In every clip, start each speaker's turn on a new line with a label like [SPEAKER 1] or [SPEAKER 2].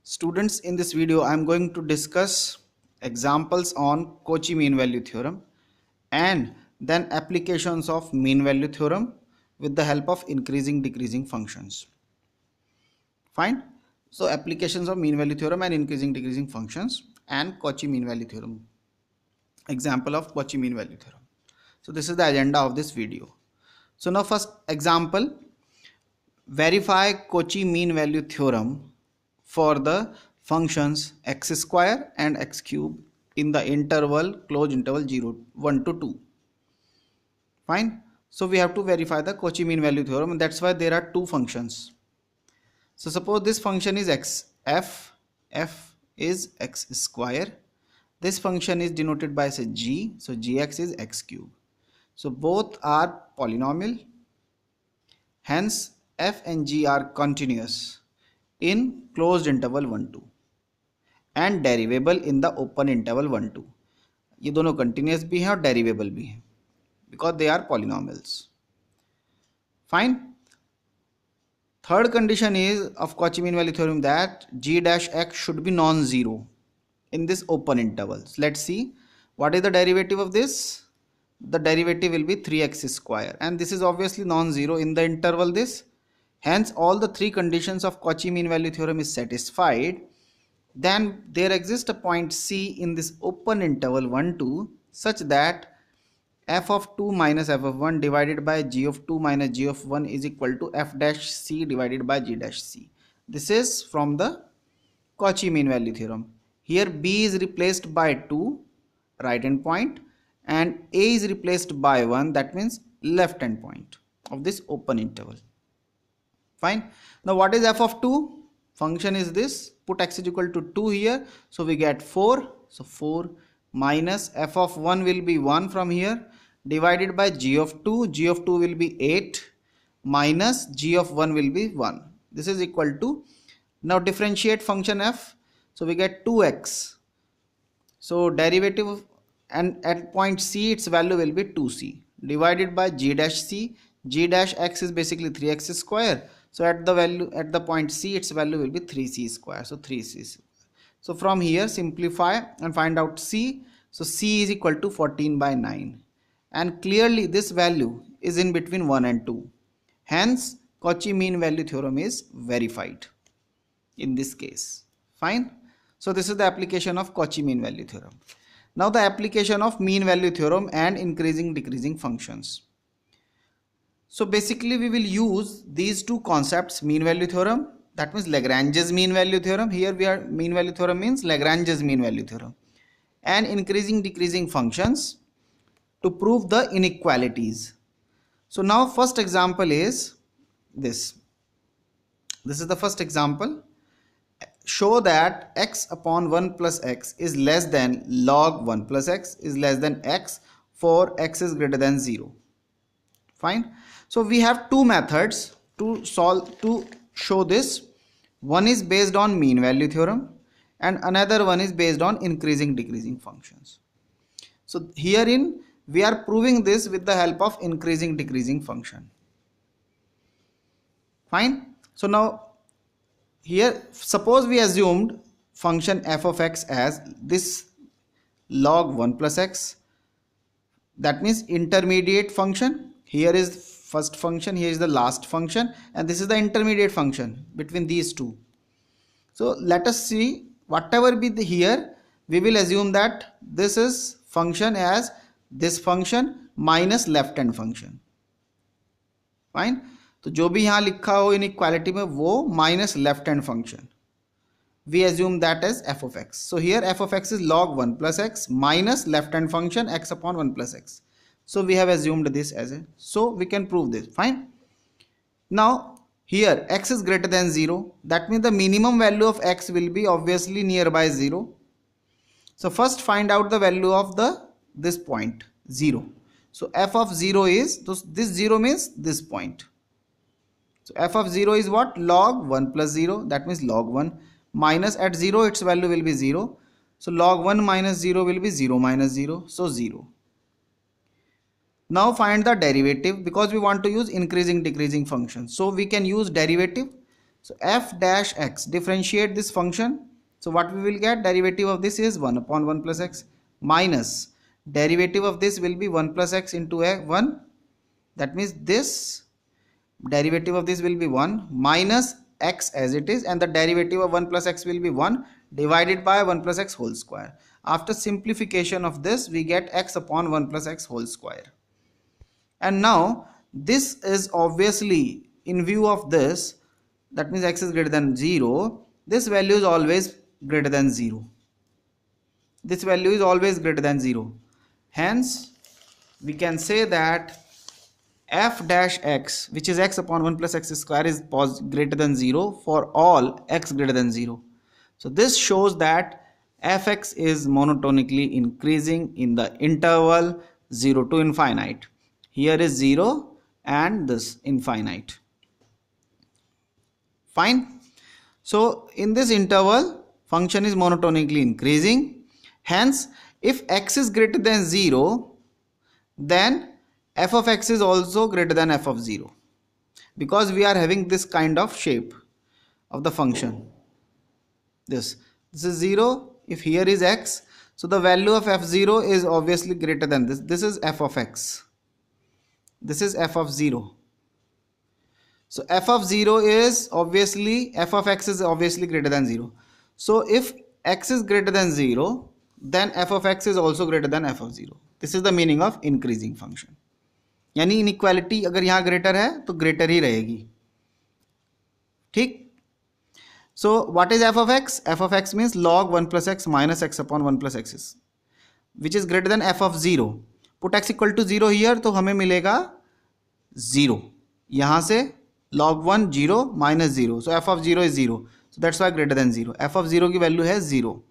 [SPEAKER 1] Students, in this video I am going to discuss examples on Cauchy mean value theorem and then applications of mean value theorem with the help of increasing decreasing functions. Fine. So applications of mean value theorem and increasing decreasing functions and Cauchy mean value theorem. Example of Cauchy mean value theorem. So this is the agenda of this video. So now first example, verify Cauchy mean value theorem for the functions x square and x cube in the interval closed interval 0 1 to 2. Fine. So we have to verify the Cauchy mean value theorem, and that's why there are two functions. So suppose this function is f is x square. This function is denoted by say g, so gx is x cube. So both are polynomial, hence f and g are continuous in closed interval 1 2 and derivable in the open interval 1 2. ये दोनों continuous भी हैं और derivable भी हैं because they are polynomials. Fine. Third condition is of Cauchy mean value theorem that g dash x should be non-zero in this open intervals. Let's see what is the derivative of this. The derivative will be 3x square, and this is obviously non-zero in the interval this. Hence all the three conditions of Cauchy mean value theorem is satisfied. Then there exists a point C in this open interval 1 2 such that f of 2 minus f of 1 divided by g of 2 minus g of 1 is equal to f dash c divided by g dash c. This is from the Cauchy mean value theorem. Here b is replaced by 2, right hand point, and a is replaced by 1, that means left hand point of this open interval. Fine. Now what is f of 2? Function is this. Put x is equal to 2 here. So we get 4. So 4 minus f of 1 will be 1 from here divided by g of 2. G of 2 will be 8 minus g of 1 will be 1. This is equal to, now differentiate function f. So we get 2x. So derivative, and at point C its value will be 2c divided by g dash c. G dash x is basically 3x square. So at the value at the point C its value will be 3c square. So 3c. So from here simplify and find out c. So c is equal to 14 by 9. And clearly this value is in between 1 and 2. Hence Cauchy mean value theorem is verified in this case. Fine. So this is the application of Cauchy mean value theorem. Now the application of mean value theorem and increasing decreasing functions. So basically we will use these two concepts, mean value theorem, that means Lagrange's mean value theorem. Here we are, mean value theorem means Lagrange's mean value theorem, and increasing decreasing functions to prove the inequalities. So now first example is this. This is the first example. Show that x upon 1 plus x is less than log 1 plus x is less than x for x is greater than 0. Fine. So we have two methods to show this. One is based on mean value theorem and another one is based on increasing decreasing functions. So herein we are proving this with the help of increasing decreasing function. Fine. So now here suppose we assumed function f of x as this log 1 plus x, that means intermediate function. Here is first function, here is the last function, and this is the intermediate function between these two. So let us see, whatever be the here, we will assume that this is function as this function minus left hand function. Fine. तो जो भी यहाँ लिखा हो inequality में वो minus left hand function, we assume that as f of x. So here f of x is log 1 plus x minus left hand function x upon 1 plus x. So we have assumed this as a, so we can prove this. Fine. Now here x is greater than 0, that means the minimum value of x will be obviously nearby 0. So first find out the value of this point 0. So f of 0 is, this 0 means this point. So f of 0 is what? Log 1 plus 0, that means log 1 minus at 0 its value will be 0. So log 1 minus 0 will be 0 minus 0, so 0. Now find the derivative, because we want to use increasing decreasing function. So we can use derivative. So f dash x, differentiate this function. So what we will get, derivative of this is 1 upon 1 plus x minus derivative of this will be 1 plus x into 1. That means this derivative of this will be 1 minus x as it is, and the derivative of 1 plus x will be 1 divided by 1 plus x whole square. After simplification of this, we get x upon 1 plus x whole square. And now this is obviously in view of this, that means x is greater than 0, this value is always greater than 0. This value is always greater than 0. Hence we can say that f dash x, which is x upon 1 plus x square, is greater than 0 for all x greater than 0. So this shows that fx is monotonically increasing in the interval 0 to infinite. Here is 0 and this infinite. Fine. So in this interval, function is monotonically increasing. Hence, if x is greater than 0, then f of x is also greater than f of 0, because we are having this kind of shape of the function. This is 0. If here is x, so the value of f0 is obviously greater than this. This is f of x. This is f of 0. So f of 0 is obviously, f of x is obviously greater than 0. So if x is greater than 0, then f of x is also greater than f of 0. This is the meaning of increasing function. यानी inequality अगर यहाँ greater है तो greater ही रहेगी. ठीक. So what is f of x? F of x means log 1 plus x minus x upon 1 plus x is, which is greater than f of 0. Put x equal to 0 here, तो हमें मिलेगा 0. यहाँ से log 1 0 minus 0. So f of 0 is 0. So that's why greater than 0. f of 0 की value है 0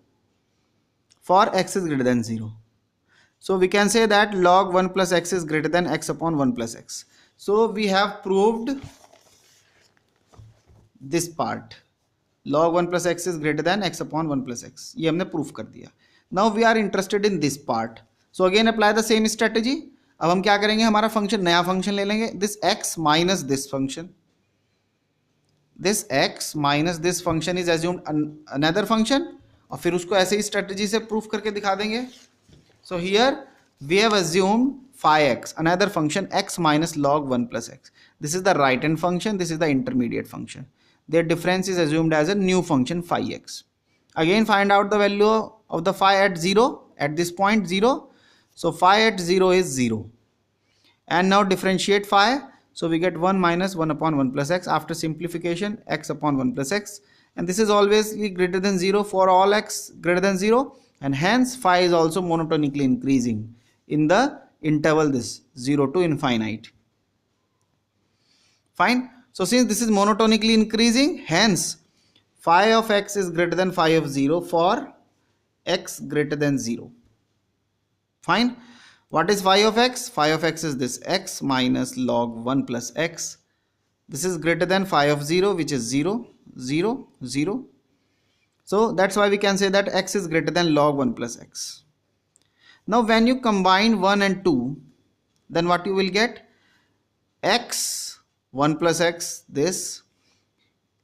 [SPEAKER 1] for x is greater than 0. So we can say that log 1 plus x is greater than x upon 1 plus x. So we have proved this part. Log 1 plus x is greater than x upon 1 plus x. ये हमने proof कर दिया. Now we are interested in this part. So again apply the same strategy. अब हम क्या करेंगे, हमारा function नया फंक्शन ले लेंगे. This x minus this function. This x minus this function is assumed another function. और फिर उसको ऐसे ही strategy से proof करके दिखा देंगे. So here we have assumed phi x, another function x minus log 1 plus x. This is the right hand function, this is the intermediate function. Their difference is assumed as a new function phi x. Again find out the value of the phi at 0, at this point 0. So phi at 0 is 0. And now differentiate phi. So we get 1 minus 1 upon 1 plus x. After simplification, x upon 1 plus x. And this is always greater than 0 for all x greater than 0. And hence phi is also monotonically increasing in the interval this 0 to infinite. Fine. So since this is monotonically increasing, hence phi of x is greater than phi of 0 for x greater than 0. Fine. What is phi of x? Phi of x is this x minus log 1 plus x. This is greater than phi of 0, which is 0, 0, 0. So that's why we can say that x is greater than log 1 plus x. Now when you combine 1 and 2, then what you will get? X 1 plus x, this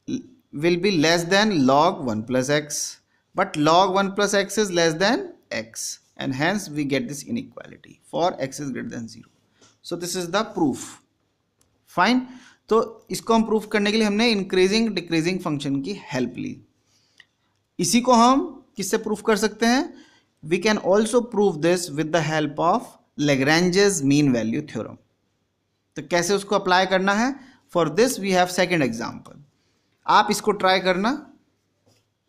[SPEAKER 1] will be less than log 1 plus x. But log 1 plus x is less than x. And hence we get this inequality for x is greater than 0. So this is the proof. Fine. तो इसको हम proof करने के लिए हमने increasing decreasing function की help ली. इसी को हम किससे प्रूफ कर सकते हैं? We can also prove this with the help of Lagrange's mean value theorem. तो कैसे उसको अप्लाई करना है? For this we have second example. आप इसको ट्राई करना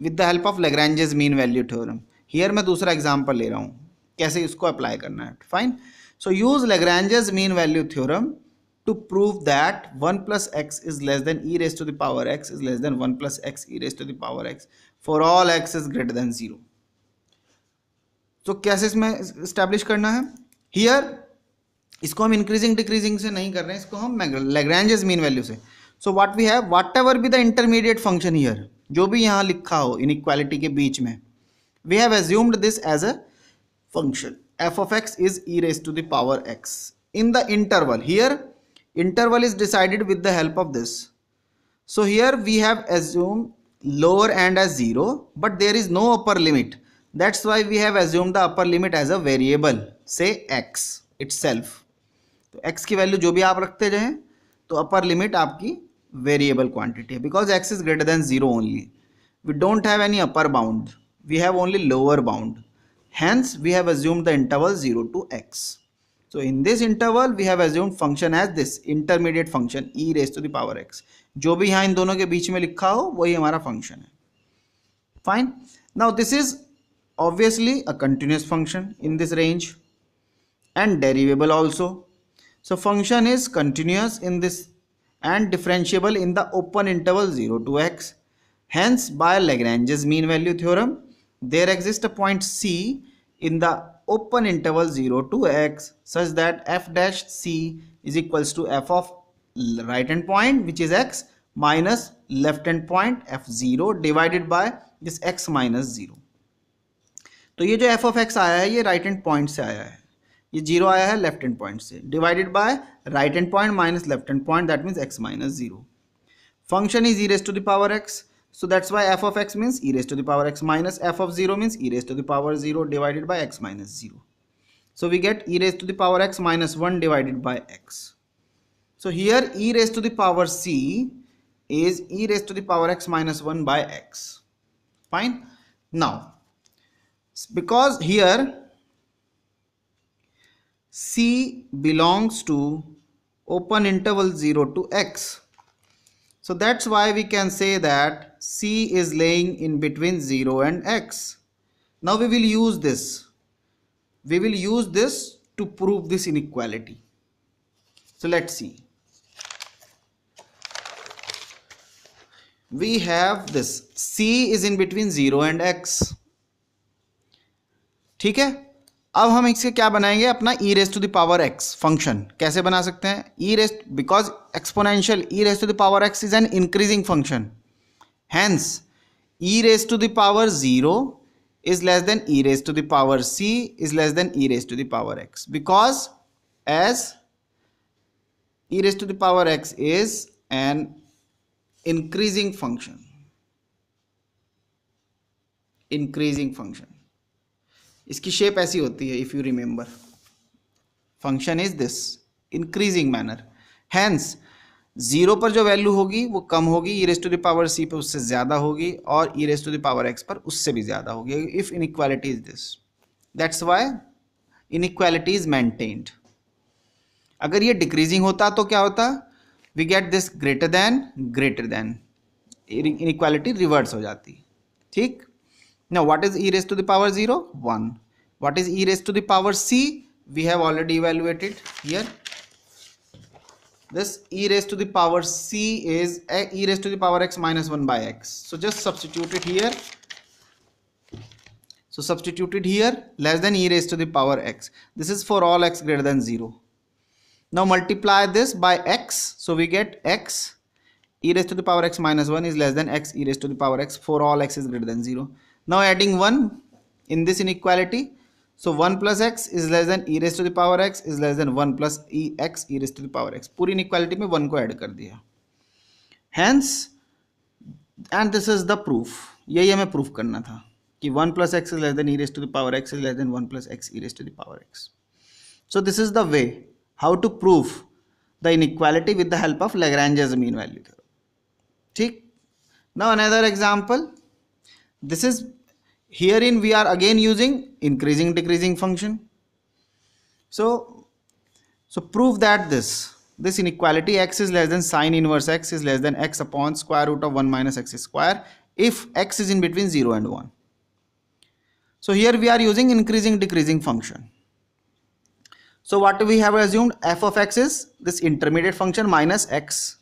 [SPEAKER 1] with the help of Lagrange's mean value theorem. Here मैं दूसरा एग्जाम्पल ले रहा हूँ कैसे इसको अप्लाई करना है. Fine. So use Lagrange's mean value theorem to prove that 1 plus x is less than e raised to the power x is less than 1 plus x e raised to the power x for all x is greater than 0. तो कैसे इसमें establish करना है? Here इसको हम increasing decreasing से नहीं कर रहे हैं, इसको हम Lagrange's मीन वैल्यू से. So what we have, whatever be the intermediate function here, जो भी यहाँ लिखा हो इनइक्वालिटी के बीच में, we have assumed this as a function f of x is e raised to the power x in the interval. Here interval is decided with the help of this. So here we have assumed lower end as 0, but there is no upper limit. That's why we have assumed the upper limit as a variable, say x itself. तो x की value जो भी आप रखते जाएं, तो upper limit आपकी variable quantity है, because x is greater than 0 only. We don't have any upper bound, we have only lower bound. Hence we have assumed the interval 0 to x. So in this interval we have assumed function as this intermediate function e raised to the power x. जो भी यहाँ इन दोनों के बीच में लिखा हो वही हमारा फंक्शन है. Fine. Now this is obviously a continuous function in this range and derivable also. So function is continuous in this and differentiable in the open interval 0 to x. Hence by Lagrange's mean value theorem, there exists a point C in the open interval 0 to x such that f dash c is equals to f of right hand point, which is x, minus left hand point f0 divided by this x minus 0. तो ये जो f of x आया है ये right hand point से आया है, ये 0 आया है लेफ्ट हैंड पॉइंट से, divided by right hand point minus left hand point, that means x minus 0. Function is e raised to the power x, so that's why f of x means e raised to the power x minus f of 0 means e raised to the power 0 divided by x minus 0. So we get e raised to the power x minus 1 divided by x. So here e raised to the power c is e raised to the power x minus 1 by x. Fine. Now because here c belongs to open interval 0 to x, so that's why we can say that c is laying in between 0 and x. Now we will use this. We will use this to prove this inequality. So let's see. We have this c is in between 0 and x. ठीक है. अब हम इसके क्या बनाएंगे, अपना e raised to the power x function कैसे बना सकते हैं. e raised, because exponential e raised to the power x is an increasing function, hence e raised to the power 0 is less than e raised to the power c is less than e raised to the power x, because as e raised to the power x is an increasing function. इसकी shape ऐसी होती है, if you remember, function is this increasing manner, hence 0 पर जो value होगी वो कम होगी, e raise to the power c पर उससे ज़्यादा होगी, और e raise to the power x पर उससे भी ज़्यादा होगी, if inequality is this. That's why inequality is maintained. अगर ये डिक्रीजिंग होता तो क्या होता, we get this greater than, inequality reverse हो जाती. ठीक. Now what is e raised to the power 0? 1. What is e raised to the power c? We have already evaluated here. This e raised to the power c is e raised to the power x minus 1 by x. So just substitute it here. So substitute it here, less than e raised to the power x. This is for all x greater than 0. Now multiply this by x. So we get x e raised to the power x minus 1 is less than x e raised to the power x for all x is greater than 0. Now adding 1 in this inequality, so 1 plus x is less than e raised to the power x is less than 1 plus x e raised to the power x. पूरी inequality में 1 को add कर दिया. Hence, and this is the proof. यही हमें proof करना था कि 1 plus x is less than e raised to the power x is less than 1 plus x e raised to the power x. So this is the way how to prove the inequality with the help of Lagrange's mean value theorem. ठीक. Now another example. This is, herein we are again using increasing decreasing function. So prove that this inequality x is less than sine inverse x is less than x upon square root of 1 minus x square if x is in between 0 and 1. So here we are using increasing decreasing function. So what we have assumed, f of x is this intermediate function minus x.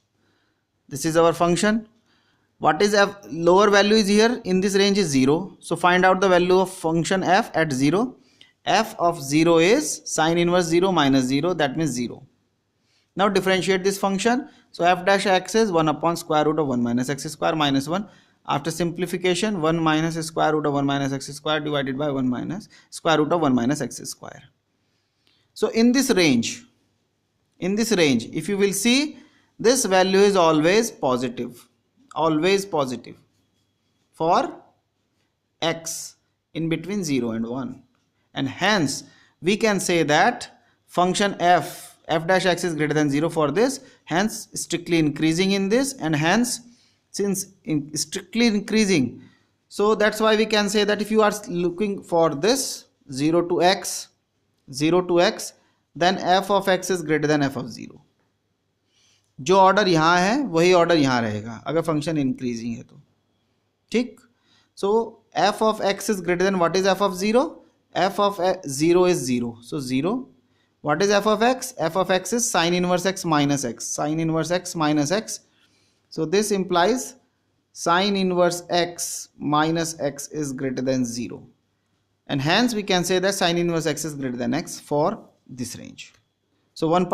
[SPEAKER 1] This is our function. What is f? Lower value is here in this range is 0. So find out the value of function f at 0. F of 0 is sine inverse 0 minus 0, that means 0. Now differentiate this function. So f dash x is 1 upon square root of 1 minus x square minus 1. After simplification, 1 minus square root of 1 minus x square divided by 1 minus square root of 1 minus x square. So in this range, if you will see, this value is always positive. always positive for x in between 0 and 1, and hence we can say that function f dash x is greater than 0 for this, hence strictly increasing in this, and hence since strictly increasing, so that's why we can say that if you are looking for this 0 to x, 0 to x, then f of x is greater than f of 0. जो order यहाँ है वही order यहाँ रहेगा अगर function increasing है तो, ठीक. So f of x is greater than what is f of 0? F of 0 is 0. So 0. What is f of x? F of x is sine inverse x minus x. Sine inverse x minus x. So this implies sine inverse x minus x is greater than 0. And hence we can say that sine inverse x is greater than x for this range. So one part